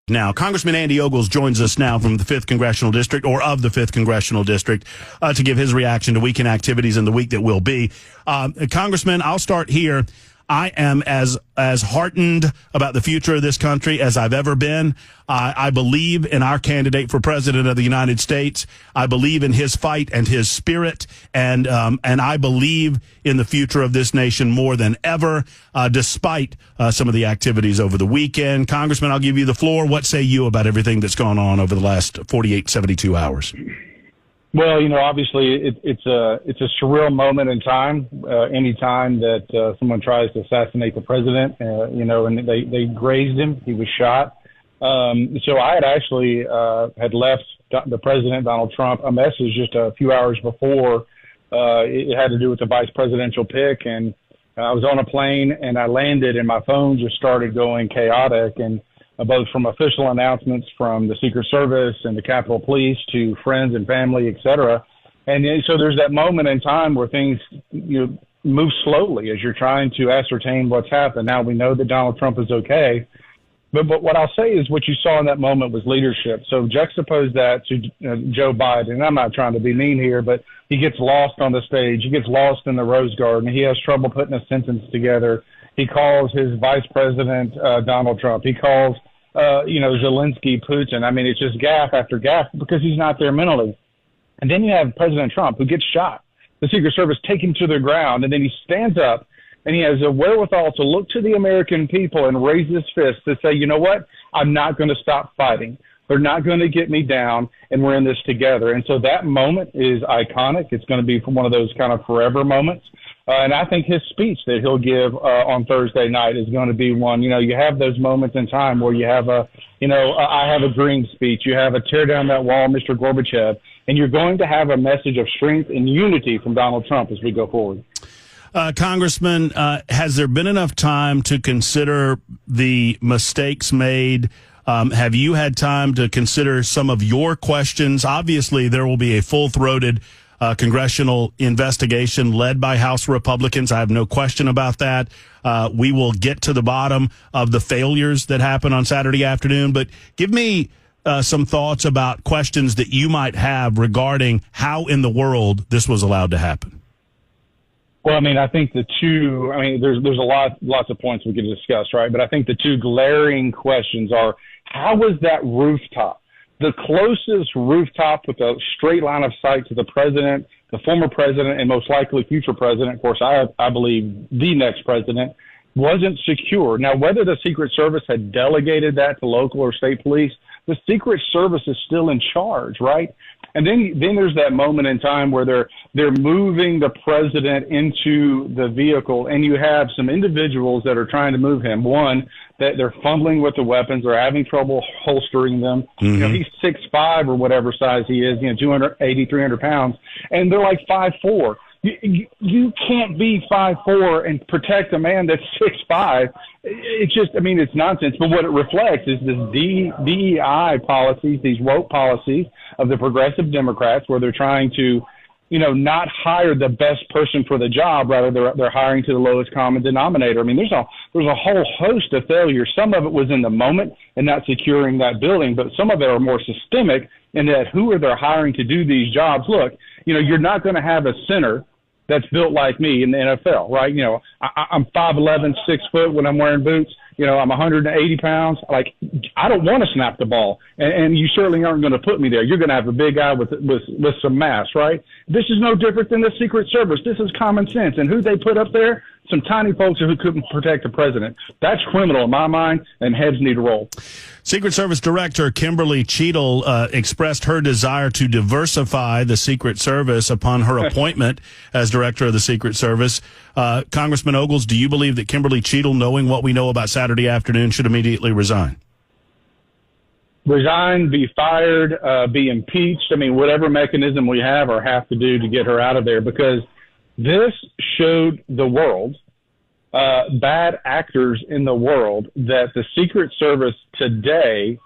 Now, Congressman Andy Ogles joins us now from the 5th Congressional District, or of the 5th Congressional District, to give his reaction to weekend activities in the week that will be. Congressman, I'll start here. I am as heartened about the future of this country as I've ever been. I believe in our candidate for president of the United States. I believe in his fight and his spirit, and I believe in the future of this nation more than ever, despite some of the activities over the weekend. Congressman, I'll give you the floor. What say you about everything that's gone on over the last 48, 72 hours? Well, obviously it's a surreal moment in time. Any time that someone tries to assassinate the president, and they grazed him, he was shot. So I had actually had left the president, Donald Trump, a message just a few hours before. It had to do with the vice presidential pick, and I was on a plane and I landed, and my phone just started going chaotic, and both from official announcements from the Secret Service and the Capitol Police to friends and family, et cetera. And so there's that moment in time where things move slowly as you're trying to ascertain what's happened. Now we know that Donald Trump is okay. But what I'll say is what you saw in that moment was leadership. So juxtapose that to Joe Biden. And I'm not trying to be mean here, but he gets lost on the stage. He gets lost in the Rose Garden. He has trouble putting a sentence together. He calls his vice president Donald Trump. He calls, Zelensky Putin. I mean, it's just gaffe after gaffe because he's not there mentally. And then you have President Trump who gets shot. The Secret Service take him to the ground, and then he stands up and he has a wherewithal to look to the American people and raise his fist to say, you know what? I'm not going to stop fighting. They're not going to get me down, and we're in this together. And so that moment is iconic. It's going to be one of those kind of forever moments. And I think his speech that he'll give on Thursday night is going to be one. You have those moments in time where you have I have a dream speech. You have a tear down that wall, Mr. Gorbachev, and you're going to have a message of strength and unity from Donald Trump as we go forward. Congressman, has there been enough time to consider the mistakes made? Have you had time to consider some of your questions? Obviously, there will be a full-throated congressional investigation led by House Republicans. I have no question about that. We will get to the bottom of the failures that happened on Saturday afternoon. But give me some thoughts about questions that you might have regarding how in the world this was allowed to happen. Well, I think there's lots of points we could discuss, right? But I think the two glaring questions are, how was that rooftop, the closest rooftop with a straight line of sight to the president, the former president, and most likely future president, of course, I believe the next president, wasn't secure? Now, whether the Secret Service had delegated that to local or state police, the Secret Service is still in charge, right? And then there's that moment in time where they're moving the president into the vehicle, and you have some individuals that are trying to move him. One, that they're fumbling with the weapons, they're having trouble holstering them. Mm-hmm. He's 6'5" or whatever size he is, 280, 300 pounds, and they're like 5'4". You can't be 5'4" and protect a man that's 6'5". It's just, it's nonsense. But what it reflects is this DEI policies, these woke policies of the progressive Democrats, where they're trying to, not hire the best person for the job. Rather, they're hiring to the lowest common denominator. There's a whole host of failures. Some of it was in the moment and not securing that building, but some of it are more systemic in that who are they hiring to do these jobs? Look, you're not going to have a center that's built like me in the NFL, right? I'm 5'11", 6 foot when I'm wearing boots. I'm 180 pounds. Like, I don't want to snap the ball, and you certainly aren't going to put me there. You're going to have a big guy with some mass, right? This is no different than the Secret Service. This is common sense. And who they put up there? Some tiny folks who couldn't protect the president. That's criminal in my mind, and heads need to roll. Secret Service Director Kimberly Cheadle expressed her desire to diversify the Secret Service upon her appointment as director of the Secret Service. Congressman Ogles, do you believe that Kimberly Cheadle, knowing what we know about Saturday afternoon, should immediately resign? Resign, be fired, be impeached. Whatever mechanism we have or have to do to get her out of there, because this showed the world, bad actors in the world, that the Secret Service today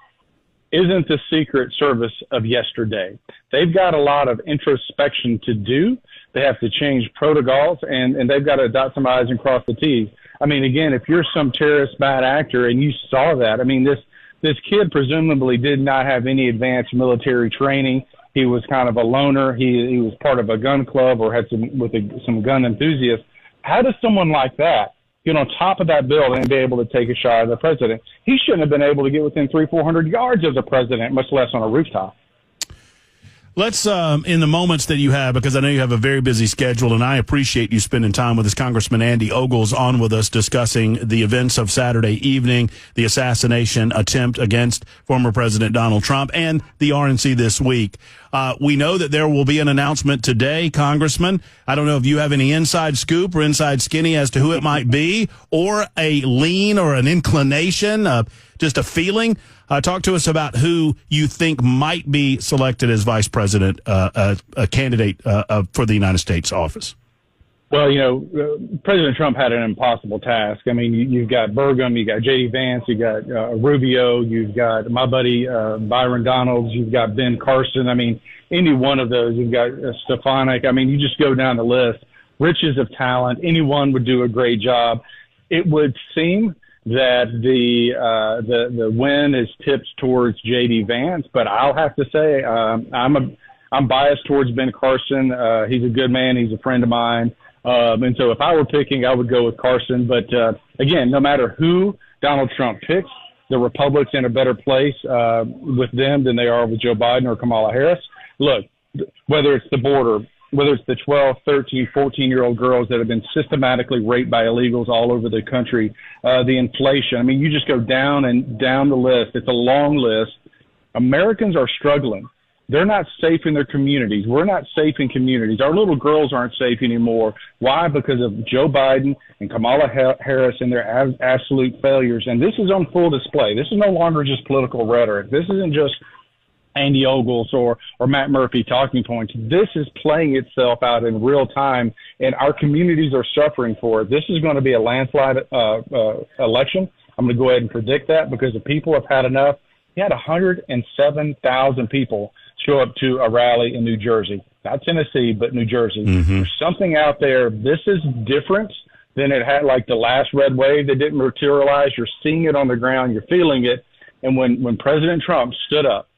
isn't the Secret Service of yesterday. They've got a lot of introspection to do. They have to change protocols, and they've got to dot some I's and cross the T's. Again, if you're some terrorist bad actor and you saw that, This kid presumably did not have any advanced military training. He was kind of a loner. He was part of a gun club or had some gun enthusiasts. How does someone like that get on top of that building and be able to take a shot at the president? He shouldn't have been able to get within 300-400 yards of the president, much less on a rooftop. Let's, in the moments that you have, because I know you have a very busy schedule, and I appreciate you spending time with us, Congressman Andy Ogles, on with us discussing the events of Saturday evening, the assassination attempt against former President Donald Trump, and the RNC this week. We know that there will be an announcement today, Congressman. I don't know if you have any inside scoop or inside skinny as to who it might be, or a lean or an inclination, just a feeling. Talk to us about who you think might be selected as vice president, a candidate for the United States office. Well, President Trump had an impossible task. I mean, you've got Burgum, you got J.D. Vance, you got Rubio, you've got my buddy Byron Donalds, you've got Ben Carson. I mean, any one of those, you've got Stefanik. I mean, you just go down the list. Riches of talent. Anyone would do a great job. It would seem that the win is tipped towards J.D. Vance, but I'll have to say I'm biased towards Ben Carson. He's a good man. He's a friend of mine. And so if I were picking, I would go with Carson. But again, no matter who Donald Trump picks, the Republicans in a better place with them than they are with Joe Biden or Kamala Harris. Look, whether it's the border, whether it's the 12, 13, 14-year-old girls that have been systematically raped by illegals all over the country, the inflation. I mean, you just go down and down the list. It's a long list. Americans are struggling. They're not safe in their communities. We're not safe in communities. Our little girls aren't safe anymore. Why? Because of Joe Biden and Kamala Harris and their absolute failures. And this is on full display. This is no longer just political rhetoric. This isn't just Andy Ogles or Matt Murphy talking points. This is playing itself out in real time, and our communities are suffering for it. This is going to be a landslide election. I'm going to go ahead and predict that because the people have had enough. He had 107,000 people show up to a rally in New Jersey, not Tennessee, but New Jersey. Mm-hmm. There's something out there. This is different than it had, like the last red wave that didn't materialize. You're seeing it on the ground. You're feeling it. And when President Trump stood up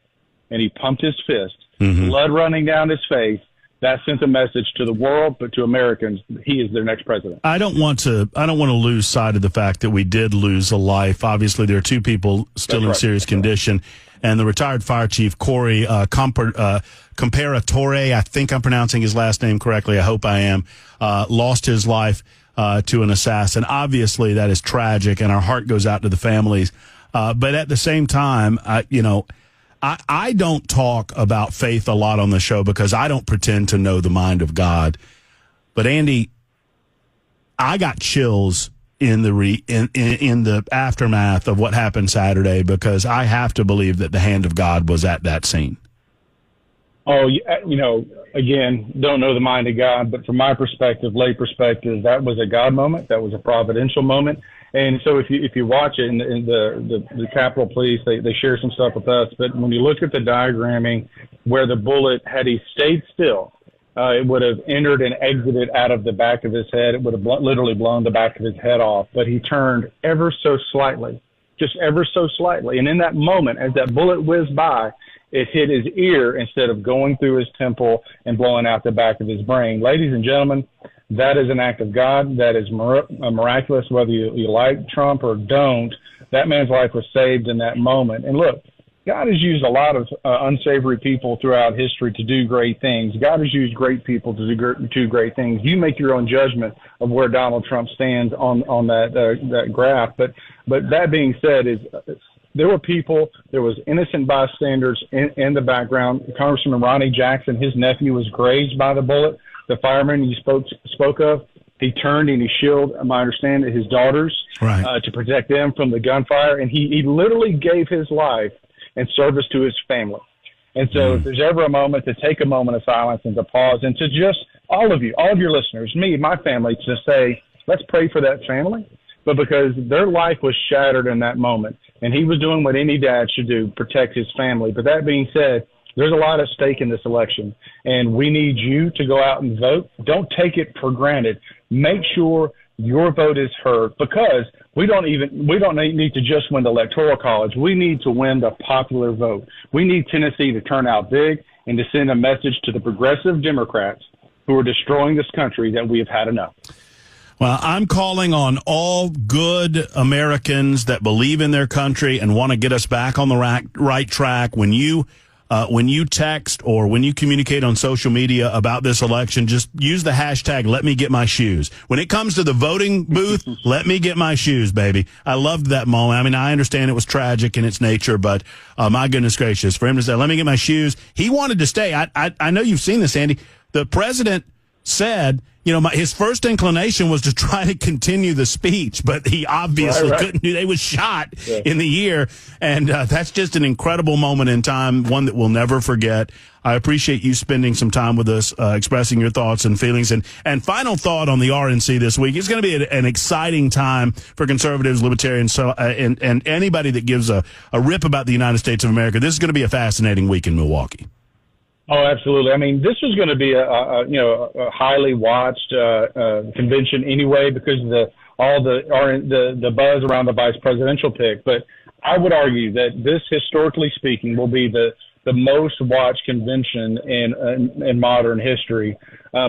and he pumped his fist, mm-hmm. blood running down his face, that sent a message to the world, but to Americans, he is their next president. I don't want to lose sight of the fact that we did lose a life. Obviously, there are two people still in serious condition. And the retired fire chief, Corey Comparatore, I think I'm pronouncing his last name correctly. I hope I am, lost his life to an assassin. Obviously, that is tragic, and our heart goes out to the families. But at the same time, I don't talk about faith a lot on the show because I don't pretend to know the mind of God. But Andy, I got chills in the aftermath of what happened Saturday because I have to believe that the hand of God was at that scene. Oh, again, don't know the mind of God, but from my perspective, lay perspective, that was a God moment. That was a providential moment. And so if you watch it in the Capitol Police, they share some stuff with us. But when you look at the diagramming where the bullet, had he stayed still, it would have entered and exited out of the back of his head. It would have literally blown the back of his head off. But he turned ever so slightly, just ever so slightly. And in that moment, as that bullet whizzed by, it hit his ear instead of going through his temple and blowing out the back of his brain. Ladies and gentlemen, that is an act of God. That is miraculous, whether you like Trump or don't. That man's life was saved in that moment. And look, God has used a lot of unsavory people throughout history to do great things. God has used great people to do great things. You make your own judgment of where Donald Trump stands on that graph. But that being said, there were people, there was innocent bystanders in the background. Congressman Ronnie Jackson, his nephew, was grazed by the bullet. The fireman you spoke of, he turned and he shielded, my understanding, his daughters to protect them from the gunfire. And he literally gave his life in service to his family. And so if there's ever a moment to take a moment of silence and to pause and to just all of your listeners, me, my family, to say, let's pray for that family. But because their life was shattered in that moment, and he was doing what any dad should do, protect his family. But that being said, there's a lot at stake in this election, and we need you to go out and vote. Don't take it for granted. Make sure your vote is heard, because we don't need to just win the Electoral College. We need to win the popular vote. We need Tennessee to turn out big and to send a message to the progressive Democrats who are destroying this country that we have had enough. Well, I'm calling on all good Americans that believe in their country and want to get us back on the right track. When you text or when you communicate on social media about this election, just use the hashtag #LetMeGetMyShoes. When it comes to the voting booth, let me get my shoes, baby. I loved that moment. I mean, I understand it was tragic in its nature, but my goodness gracious, for him to say, "Let me get my shoes," he wanted to stay. I know you've seen this, Andy. The president said, his first inclination was to try to continue the speech, but he obviously couldn't do. They was shot in the ear, and that's just an incredible moment in time, one that we'll never forget. I appreciate you spending some time with us, expressing your thoughts and feelings. And final thought on the RNC this week. It's going to be an exciting time for conservatives, libertarians, and anybody that gives a rip about the United States of America. This is going to be a fascinating week in Milwaukee. Oh, absolutely. I mean, this was going to be a highly watched convention anyway, because all the buzz around the vice presidential pick. But I would argue that this, historically speaking, will be the most watched convention in modern history,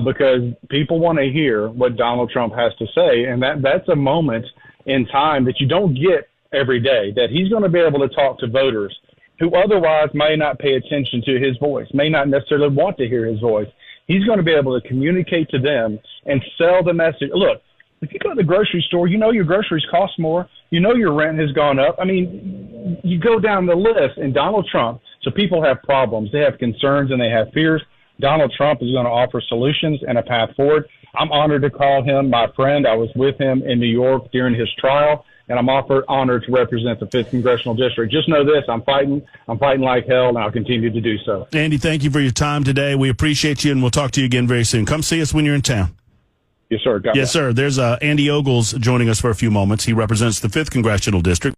because people want to hear what Donald Trump has to say, and that's a moment in time that you don't get every day, that he's going to be able to talk to voters who otherwise may not pay attention to his voice, may not necessarily want to hear his voice. He's going to be able to communicate to them and sell the message. Look, if you go to the grocery store, your groceries cost more. Your rent has gone up. I mean, you go down the list, and Donald Trump, so people have problems. They have concerns and they have fears. Donald Trump is going to offer solutions and a path forward. I'm honored to call him my friend. I was with him in New York during his trial, and I'm honored to represent the 5th Congressional District. Just know this, I'm fighting like hell, and I'll continue to do so. Andy, thank you for your time today. We appreciate you, and we'll talk to you again very soon. Come see us when you're in town. Yes, sir. Yes, sir. There's Andy Ogles joining us for a few moments. He represents the 5th Congressional District.